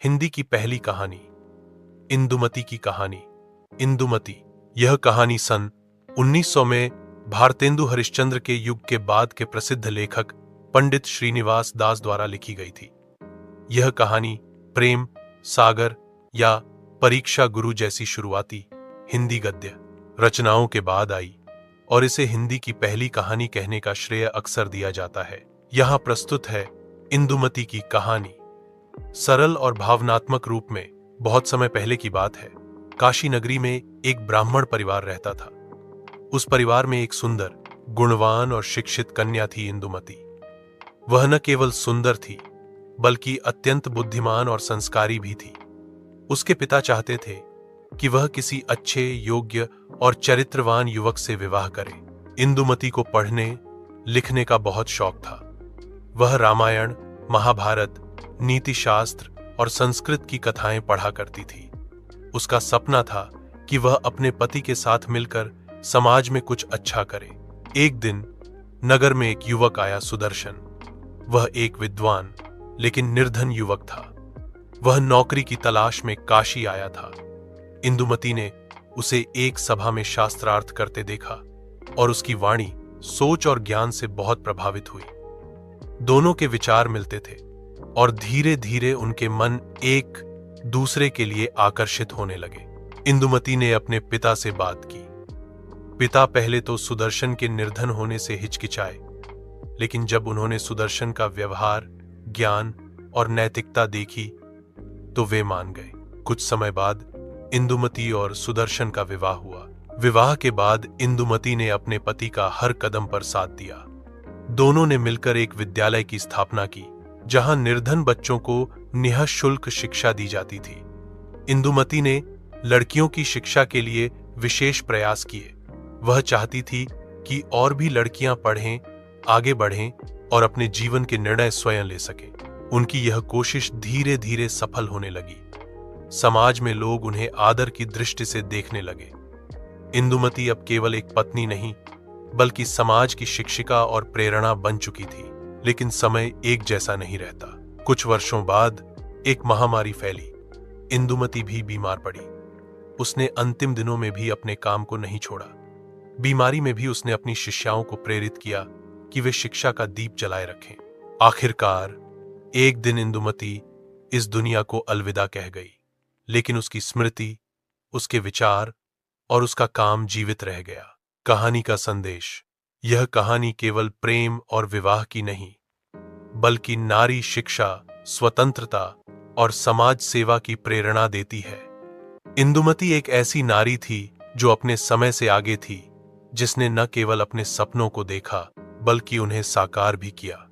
हिंदी की पहली कहानी, इंदुमती की कहानी। इंदुमती, यह कहानी सन 1900 में भारतेंदु हरिश्चंद्र के युग के बाद के प्रसिद्ध लेखक पंडित श्रीनिवास दास द्वारा लिखी गई थी। यह कहानी प्रेम, सागर या परीक्षा गुरु जैसी शुरुआती हिंदी गद्य रचनाओं के बाद आई और इसे हिंदी की पहली कहानी कहने का श्रेय अक्सर दिया जाता है। यहाँ प्रस्तुत है इंदुमती की कहानी। सरल और भावनात्मक रूप में बहुत समय पहले की बात है। काशी नगरी में एक ब्राह्मण परिवार रहता था। उस परिवार में एक सुंदर, गुणवान और शिक्षित कन्या थी, इंदुमती। वह न केवल सुंदर थी बल्कि अत्यंत बुद्धिमान और संस्कारी भी थी। उसके पिता चाहते थे कि वह किसी अच्छे, योग्य और चरित्रवान युवक से विवाह करे। इंदुमती को पढ़ने लिखने का बहुत शौक था। वह रामायण, महाभारत, नीति शास्त्र और संस्कृत की कथाएं पढ़ा करती थी। उसका सपना था कि वह अपने पति के साथ मिलकर समाज में कुछ अच्छा करे। एक दिन नगर में एक युवक आया, सुदर्शन। वह एक विद्वान लेकिन निर्धन युवक था। वह नौकरी की तलाश में काशी आया था। इंदुमती ने उसे एक सभा में शास्त्रार्थ करते देखा और उसकी वाणी सोच और ज्ञान से बहुत प्रभावित हुई। दोनों के विचार मिलते थे और धीरे धीरे उनके मन एक दूसरे के लिए आकर्षित होने लगे। इंदुमती ने अपने पिता से बात की। पिता पहले तो सुदर्शन के निर्धन होने से हिचकिचाए, लेकिन जब उन्होंने सुदर्शन का व्यवहार, ज्ञान और नैतिकता देखी तो वे मान गए। कुछ समय बाद इंदुमती और सुदर्शन का विवाह हुआ। विवाह के बाद इंदुमती ने अपने पति का हर कदम पर साथ दिया। दोनों ने मिलकर एक विद्यालय की स्थापना की जहां निर्धन बच्चों को निःशुल्क शिक्षा दी जाती थी। इंदुमती ने लड़कियों की शिक्षा के लिए विशेष प्रयास किए। वह चाहती थी कि और भी लड़कियां पढ़ें, आगे बढ़ें और अपने जीवन के निर्णय स्वयं ले सकें। उनकी यह कोशिश धीरे धीरे सफल होने लगी। समाज में लोग उन्हें आदर की दृष्टि से देखने लगे। इंदुमती अब केवल एक पत्नी नहीं बल्कि समाज की शिक्षिका और प्रेरणा बन चुकी थी। लेकिन समय एक जैसा नहीं रहता। कुछ वर्षों बाद एक महामारी फैली। इंदुमती भी बीमार पड़ी। उसने अंतिम दिनों में भी अपने काम को नहीं छोड़ा। बीमारी में भी उसने अपनी शिष्याओं को प्रेरित किया कि वे शिक्षा का दीप जलाए रखें। आखिरकार एक दिन इंदुमती इस दुनिया को अलविदा कह गई, लेकिन उसकी स्मृति, उसके विचार और उसका काम जीवित रह गया। कहानी का संदेश। यह कहानी केवल प्रेम और विवाह की नहीं बल्कि नारी शिक्षा, स्वतंत्रता और समाज सेवा की प्रेरणा देती है। इंदुमती एक ऐसी नारी थी जो अपने समय से आगे थी, जिसने न केवल अपने सपनों को देखा बल्कि उन्हें साकार भी किया।